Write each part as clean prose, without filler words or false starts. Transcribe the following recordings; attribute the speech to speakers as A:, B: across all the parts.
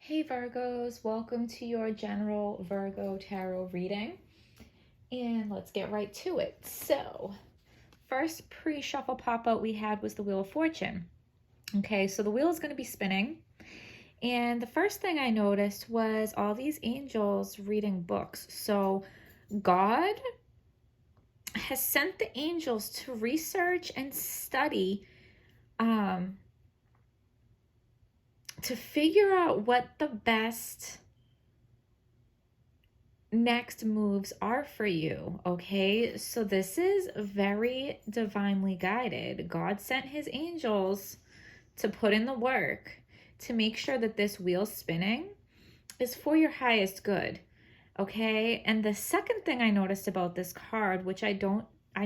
A: Hey Virgos, welcome to your general Virgo tarot reading. And let's get right to it. So, first pre-shuffle pop-out we had was the Wheel of Fortune. Okay, so the wheel is going to be spinning. And the first thing I noticed was all these angels reading books. So, God has sent the angels to research and study to figure out what the best next moves are for you. Okay, so this is very divinely guided. God sent his angels to put in the work to make sure that this wheel spinning is for your highest good. Okay, and the second thing I noticed about this card, which I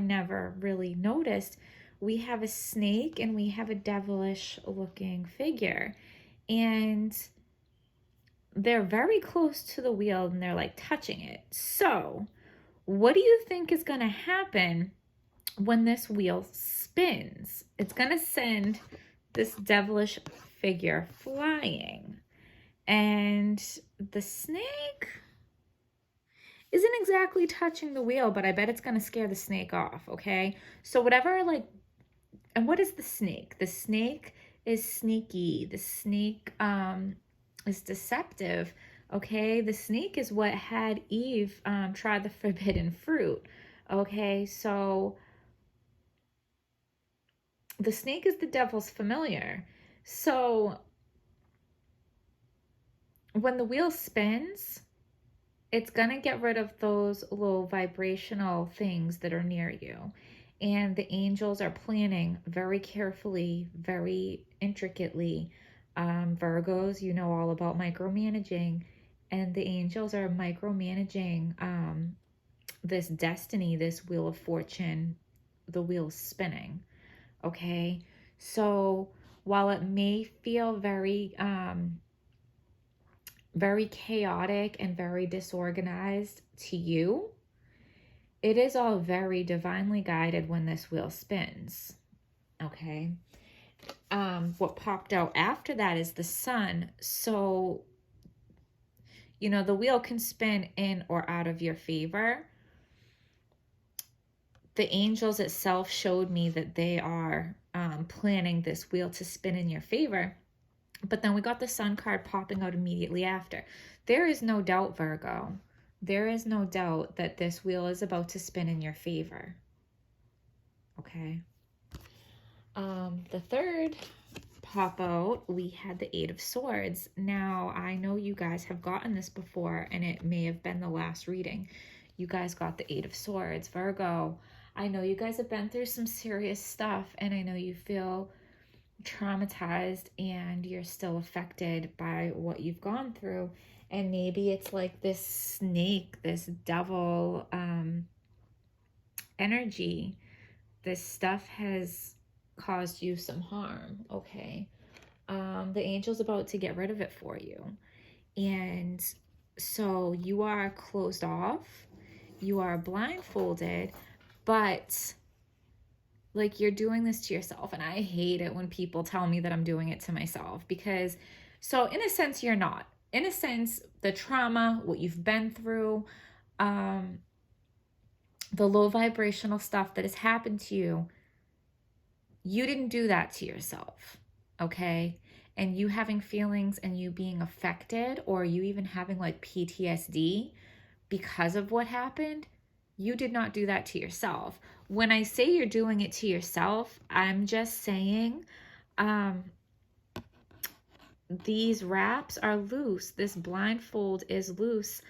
A: never really noticed, we have a snake and we have a devilish looking figure, and they're very close to the wheel and they're like touching it. So, what do you think is going to happen when this wheel spins? It's going to send this devilish figure flying. And the snake isn't exactly touching the wheel, but I bet it's going to scare the snake off, okay? So whatever, and what is the snake? The snake is sneaky. The snake is deceptive. Okay, the snake is what had Eve try the forbidden fruit. Okay, so the snake is the devil's familiar. So when the wheel spins, it's gonna get rid of those low vibrational things that are near you. And the angels are planning very carefully, very intricately. Virgos, you know all about micromanaging, and the angels are micromanaging this destiny, this wheel of fortune, the wheel spinning. Okay, so while it may feel very chaotic and very disorganized to you, it is all very divinely guided when this wheel spins. Okay. What popped out after that is the sun. So, the wheel can spin in or out of your favor. The angels itself showed me that they are planning this wheel to spin in your favor. But then we got the sun card popping out immediately after. There is no doubt, Virgo. There is no doubt that this wheel is about to spin in your favor. Okay. The third pop out, we had the Eight of Swords. Now, I know you guys have gotten this before, and it may have been the last reading. You guys got the Eight of Swords. Virgo, I know you guys have been through some serious stuff, and I know you feel traumatized and you're still affected by what you've gone through. And maybe it's like this snake, this devil energy. This stuff has caused you some harm, okay? The angel's about to get rid of it for you. And so you are closed off, you are blindfolded, but like you're doing this to yourself. And I hate it when people tell me that I'm doing it to myself, because so in a sense you're not. In a sense, the trauma, what you've been through, the low vibrational stuff that has happened to you, you didn't do that to yourself, okay? And you having feelings and you being affected, or you even having like PTSD because of what happened, you did not do that to yourself. When I say you're doing it to yourself, I'm just saying these wraps are loose. This blindfold is loose.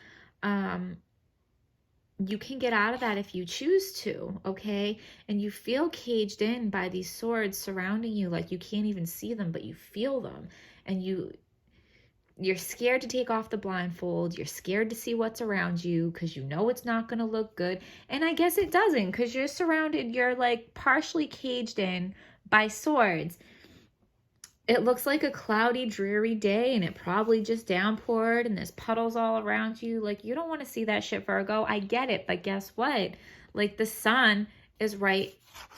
A: You can get out of that if you choose to, okay? And you feel caged in by these swords surrounding you, like you can't even see them, but you feel them. And you're scared to take off the blindfold. You're scared to see what's around you because you know it's not going to look good. And I guess it doesn't, because you're surrounded, you're like partially caged in by swords. It looks like a cloudy, dreary day, and it probably just downpoured and there's puddles all around you. Like, you don't want to see that shit, Virgo. I get it, but guess what? Like, the sun is right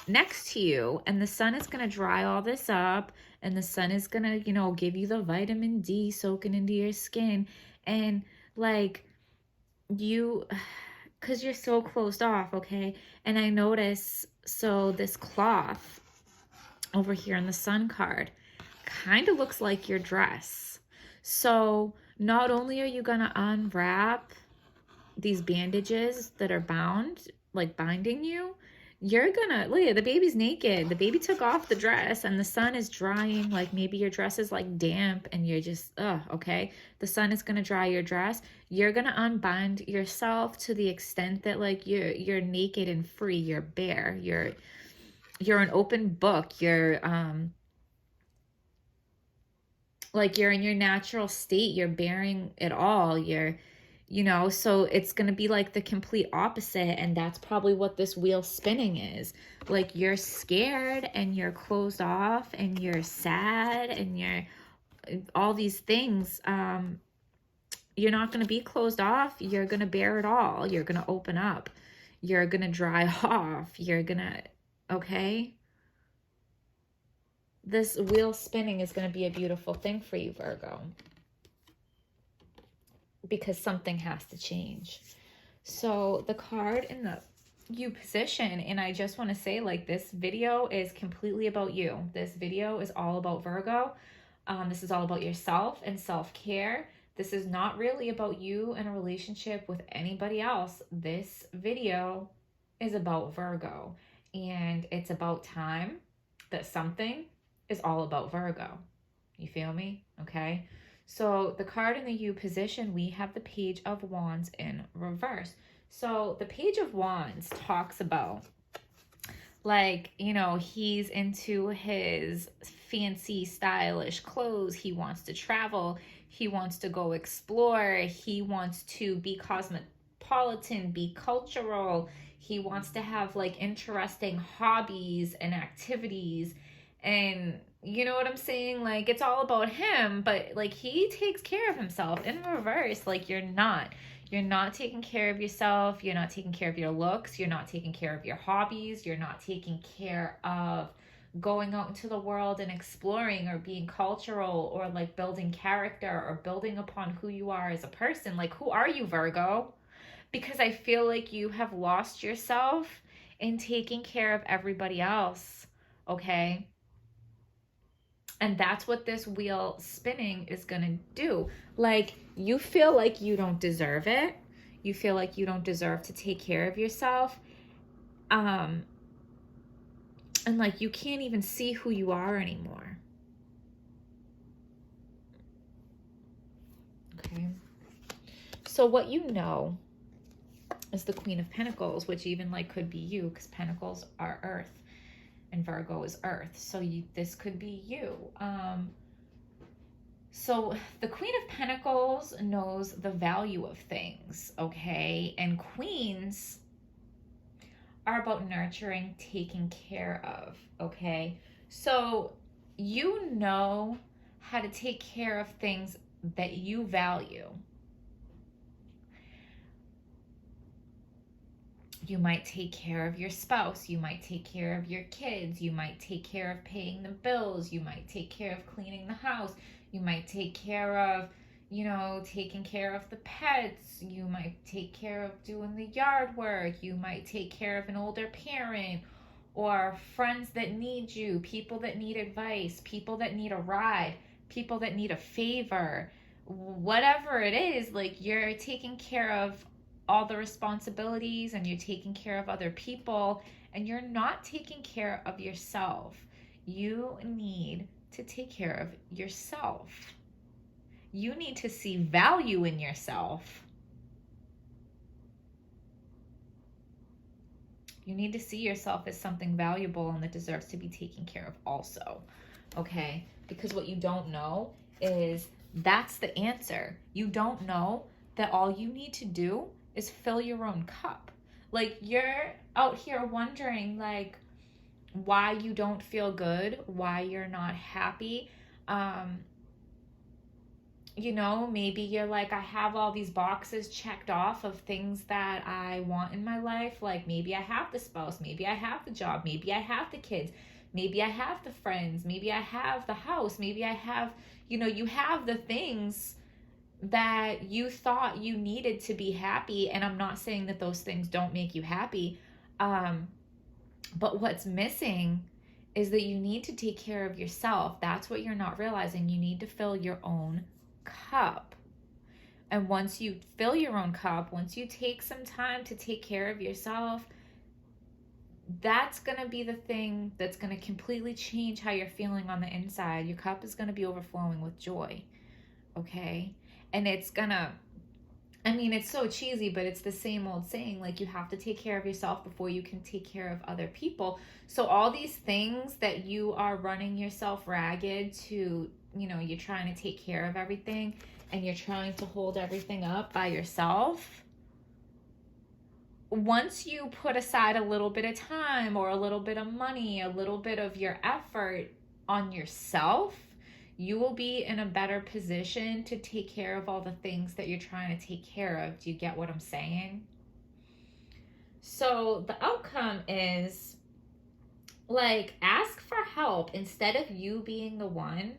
A: next to you, and the sun is going to dry all this up, and the sun is gonna, you know, give you the vitamin D soaking into your skin. And like you, because you're so closed off, okay? And I notice, so this cloth over here in the sun card kind of looks like your dress. So not only are you gonna unwrap these bandages that are bound, like binding you, you're gonna look at the baby's naked. The baby took off the dress and the sun is drying. Like maybe your dress is like damp and you're just, okay. The sun is gonna dry your dress. You're gonna unbind yourself to the extent that like you're naked and free. You're bare. You're an open book. You're like you're in your natural state. You're bearing it all. You know, so it's going to be like the complete opposite. And that's probably what this wheel spinning is. Like you're scared and you're closed off and you're sad and you're all these things. You're not going to be closed off. You're going to bear it all. You're going to open up. You're going to dry off. You're going to, okay? This wheel spinning is going to be a beautiful thing for you, Virgo, because something has to change. So the card in the you position, and I just want to say, like, this video is completely about you. This video is all about Virgo. This is all about yourself and self-care. This is not really about you in a relationship with anybody else. This video is about Virgo, and it's about time that something is all about Virgo. You feel me? Okay. So the card in the U position, we have the Page of Wands in reverse. So the Page of Wands talks about, like, you know, he's into his fancy, stylish clothes. He wants to travel. He wants to go explore. He wants to be cosmopolitan, be cultural. He wants to have like interesting hobbies and activities. And you know what I'm saying? Like, it's all about him, but like he takes care of himself. In reverse, like you're not taking care of yourself. You're not taking care of your looks. You're not taking care of your hobbies. You're not taking care of going out into the world and exploring or being cultural or like building character or building upon who you are as a person. Like, who are you, Virgo? Because I feel like you have lost yourself in taking care of everybody else, okay? And that's what this wheel spinning is going to do. Like, you feel like you don't deserve it. You feel like you don't deserve to take care of yourself. And like, you can't even see who you are anymore. Okay. So what you know is the Queen of Pentacles, which even like could be you, because Pentacles are earth and Virgo is earth. So this could be you. So the Queen of Pentacles knows the value of things, okay? And queens are about nurturing, taking care of, okay? So you know how to take care of things that you value. You might take care of your spouse. You might take care of your kids. You might take care of paying the bills. You might take care of cleaning the house. You might take care of, you know, taking care of the pets. You might take care of doing the yard work. You might take care of an older parent or friends that need you, people that need advice, people that need a ride, people that need a favor. Whatever it is, like, you're taking care of all the responsibilities and you're taking care of other people and you're not taking care of yourself. You need to take care of yourself. You need to see value in yourself. You need to see yourself as something valuable and that deserves to be taken care of also. Okay? Because what you don't know is that's the answer. You don't know that all you need to do is fill your own cup. Like, you're out here wondering, like, why you don't feel good, why you're not happy. You know, maybe you're like, I have all these boxes checked off of things that I want in my life. Like, maybe I have the spouse, maybe I have the job, maybe I have the kids, Maybe I have the friends. Maybe I have the house. Maybe I have, you have the things that you thought you needed to be happy. And I'm not saying that those things don't make you happy. But what's missing is that you need to take care of yourself. That's what you're not realizing. You need to fill your own cup. And once you fill your own cup, once you take some time to take care of yourself, that's going to be the thing that's going to completely change how you're feeling on the inside. Your cup is going to be overflowing with joy. Okay? And it's going to, it's so cheesy, but it's the same old saying, like, you have to take care of yourself before you can take care of other people. So all these things that you are running yourself ragged to, you're trying to take care of everything and you're trying to hold everything up by yourself. Once you put aside a little bit of time or a little bit of money, a little bit of your effort on yourself, you will be in a better position to take care of all the things that you're trying to take care of. Do you get what I'm saying? So the outcome is, like, ask for help instead of you being the one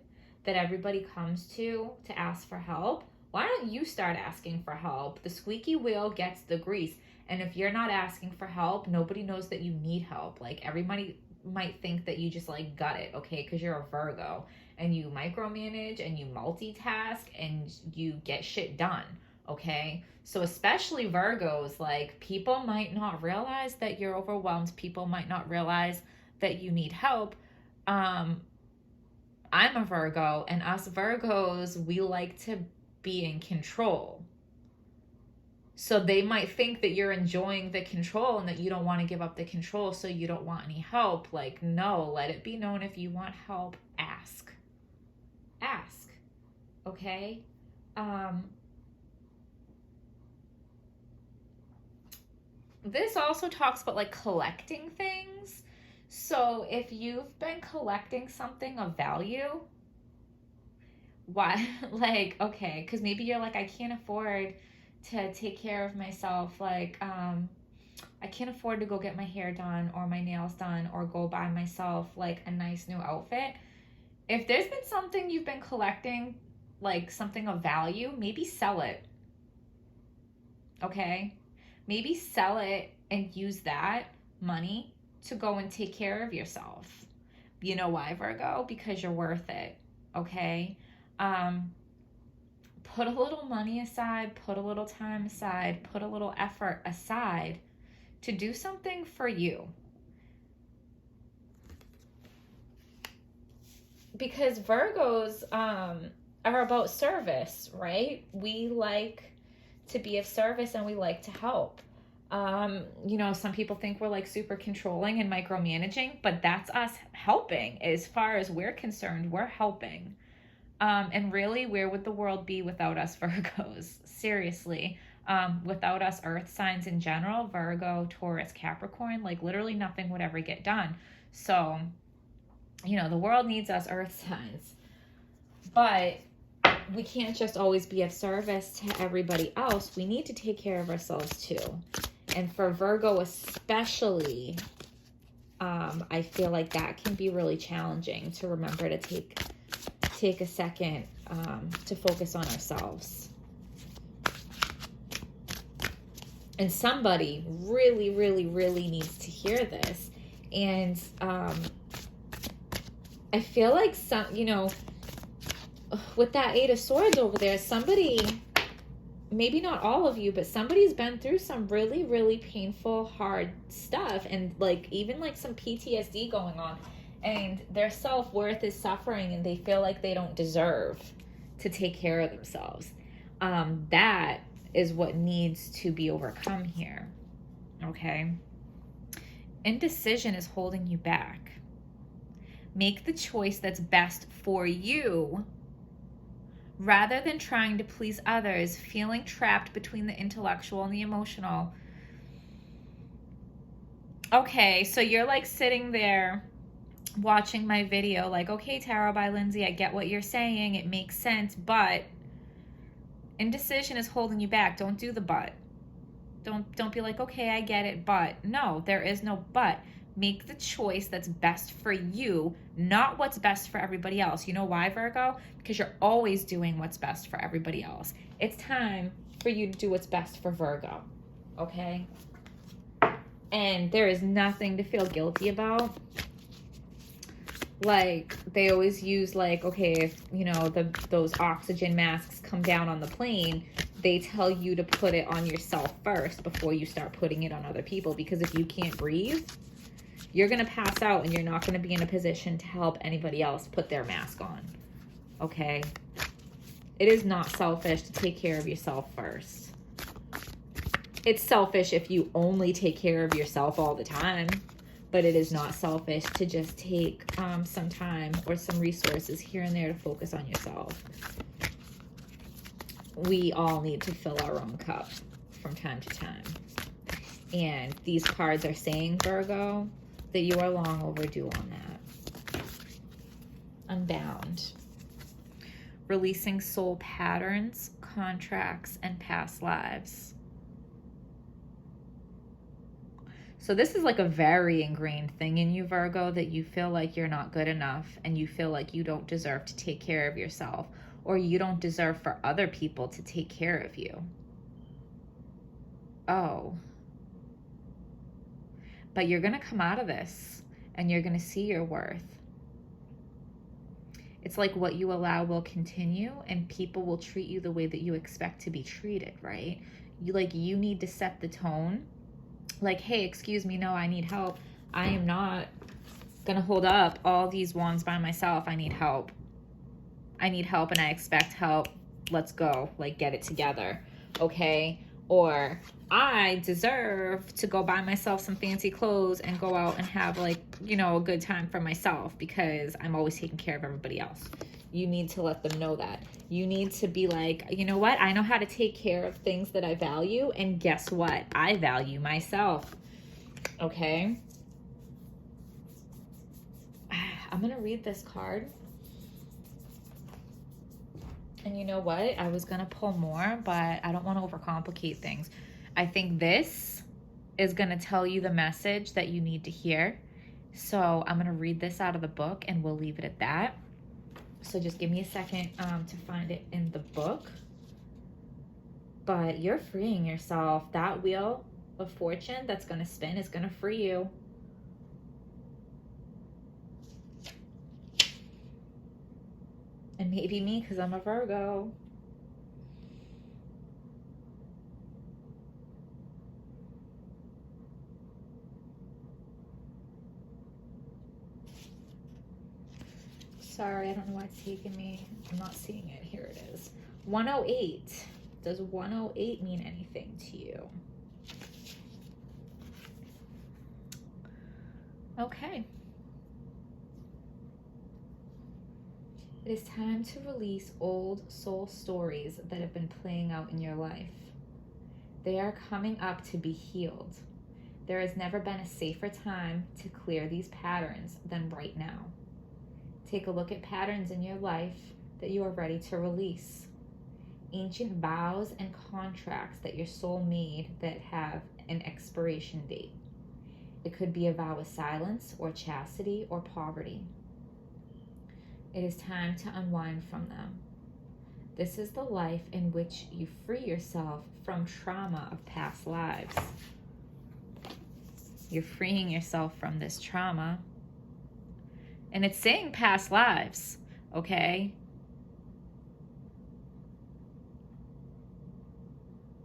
A: that everybody comes to ask for help. Why don't you start asking for help? The squeaky wheel gets the grease. And if you're not asking for help, nobody knows that you need help. Like, everybody might think that you just, like, got it, okay? Because you're a Virgo and you micromanage and you multitask and you get shit done, okay? So especially Virgos, like, people might not realize that you're overwhelmed. People might not realize that you need help. I'm a Virgo, and us Virgos, we like to be in control. So they might think that you're enjoying the control and that you don't want to give up the control, so you don't want any help. Like, no, let it be known, if you want help, ask. Ask. Okay? This also talks about, like, collecting things. So if you've been collecting something of value, why? Like, okay, because maybe you're like, I can't afford to take care of myself. Like, I can't afford to go get my hair done or my nails done or go buy myself, like, a nice new outfit. If there's been something you've been collecting, like something of value, maybe sell it. Okay? Maybe sell it and use that money to go and take care of yourself. You know why, Virgo? Because you're worth it. Okay? Put a little money aside, put a little time aside, put a little effort aside to do something for you. Because Virgos are about service, right? We like to be of service and we like to help. Some people think we're, like, super controlling and micromanaging, but that's us helping. As far as we're concerned, we're helping. And really, where would the world be without us Virgos? Seriously. Without us earth signs in general, Virgo, Taurus, Capricorn, like, literally nothing would ever get done. So, the world needs us earth signs. But we can't just always be of service to everybody else. We need to take care of ourselves too. And for Virgo especially, I feel like that can be really challenging to remember to take a second to focus on ourselves. And somebody really, really, really needs to hear this. And I feel like with that Eight of Swords over there, somebody, maybe not all of you, but somebody's been through some really, really painful, hard stuff, and, like, even, like, some PTSD going on, and their self-worth is suffering, and they feel like they don't deserve to take care of themselves. That is what needs to be overcome here, okay? Indecision is holding you back. Make the choice that's best for you, rather than trying to please others, feeling trapped between the intellectual and the emotional. Okay, so you're, like, sitting there watching my video, like, okay, Tarot by Lindsay, I get what you're saying, it makes sense, but indecision is holding you back. Don't do the but. Don't be like, okay, I get it, but. No, there is no but. Make the choice that's best for you, not what's best for everybody else. You know why, Virgo? Because you're always doing what's best for everybody else. It's time for you to do what's best for Virgo, okay? And there is nothing to feel guilty about. Like, they always use, like, okay, if, you know, those oxygen masks come down on the plane, they tell you to put it on yourself first before you start putting it on other people. Because if you can't breathe, you're going to pass out and you're not going to be in a position to help anybody else put their mask on, okay? It is not selfish to take care of yourself first. It's selfish if you only take care of yourself all the time, but it is not selfish to just take some time or some resources here and there to focus on yourself. We all need to fill our own cup from time to time. And these cards are saying, Virgo, that you are long overdue on that. Unbound. Releasing soul patterns, contracts, and past lives. So this is like a very ingrained thing in you, Virgo, that you feel like you're not good enough and you feel like you don't deserve to take care of yourself, or you don't deserve for other people to take care of you. Oh. But you're going to come out of this and you're going to see your worth. It's like what you allow will continue, and people will treat you the way that you expect to be treated, right? You need to set the tone. Like, hey, excuse me, no, I need help. I am not going to hold up all these wands by myself. I need help. I need help and I expect help. Let's go. Like, get it together. Okay? Or I deserve to go buy myself some fancy clothes and go out and have, like, you know, a good time for myself because I'm always taking care of everybody else. You need to let them know that. You need to be like, you know what? I know how to take care of things that I value. And guess what? I value myself. Okay? I'm going to read this card. And you know what? I was going to pull more, but I don't want to overcomplicate things. I think this is going to tell you the message that you need to hear. So I'm going to read this out of the book and we'll leave it at that. So just give me a second to find it in the book. But you're freeing yourself. That wheel of fortune that's going to spin is going to free you. And maybe me, because I'm a Virgo. Sorry, I don't know why it's taking me. I'm not seeing it. Here it is. 108. Does 108 mean anything to you? Okay. It is time to release old soul stories that have been playing out in your life. They are coming up to be healed. There has never been a safer time to clear these patterns than right now. Take a look at patterns in your life that you are ready to release. Ancient vows and contracts that your soul made that have an expiration date. It could be a vow of silence or chastity or poverty. It is time to unwind from them. This is the life in which you free yourself from trauma of past lives. You're freeing yourself from this trauma. And it's saying past lives, okay?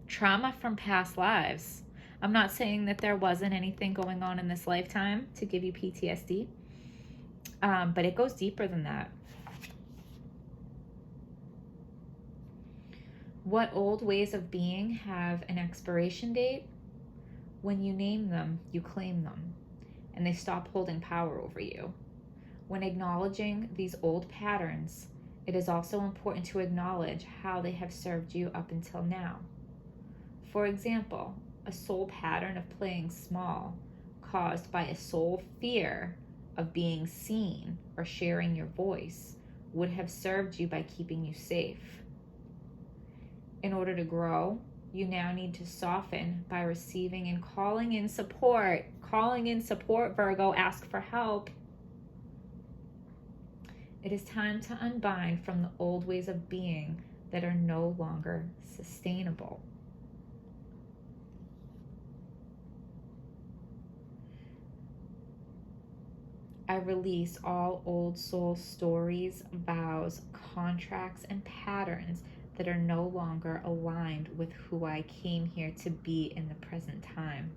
A: Trauma from past lives. I'm not saying that there wasn't anything going on in this lifetime to give you PTSD, but it goes deeper than that. What old ways of being have an expiration date? When you name them, you claim them, and they stop holding power over you. When acknowledging these old patterns, it is also important to acknowledge how they have served you up until now. For example, a soul pattern of playing small caused by a soul fear of being seen or sharing your voice would have served you by keeping you safe. In order to grow, You now need to soften by receiving and calling in support. Calling in support, Virgo. Ask for help. It is time to unbind from the old ways of being that are no longer sustainable. I release all old soul stories, vows, contracts, and patterns that are no longer aligned with who I came here to be in the present time.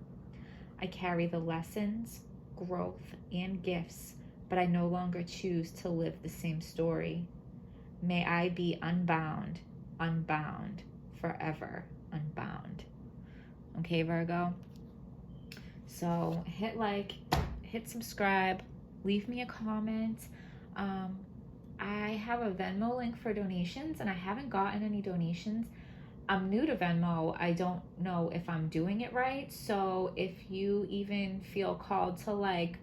A: I carry the lessons, growth, and gifts, but I no longer choose to live the same story. May I be unbound, unbound, forever unbound. Okay, Virgo? So hit like, hit subscribe, leave me a comment. I have a Venmo link for donations, and I haven't gotten any donations. I'm new to Venmo. I don't know if I'm doing it right. So if you even feel called to like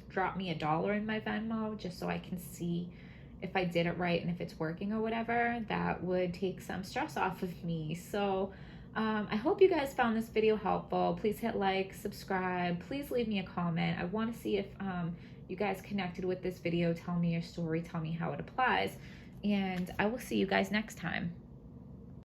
A: drop me $1 in my Venmo just so I can see if I did it right and if it's working or whatever, that would take some stress off of me. So I hope you guys found this video helpful. Please hit like, subscribe. Please leave me a comment. I want to see if you guys connected with this video. Tell me your story. Tell me how it applies. And I will see you guys next time.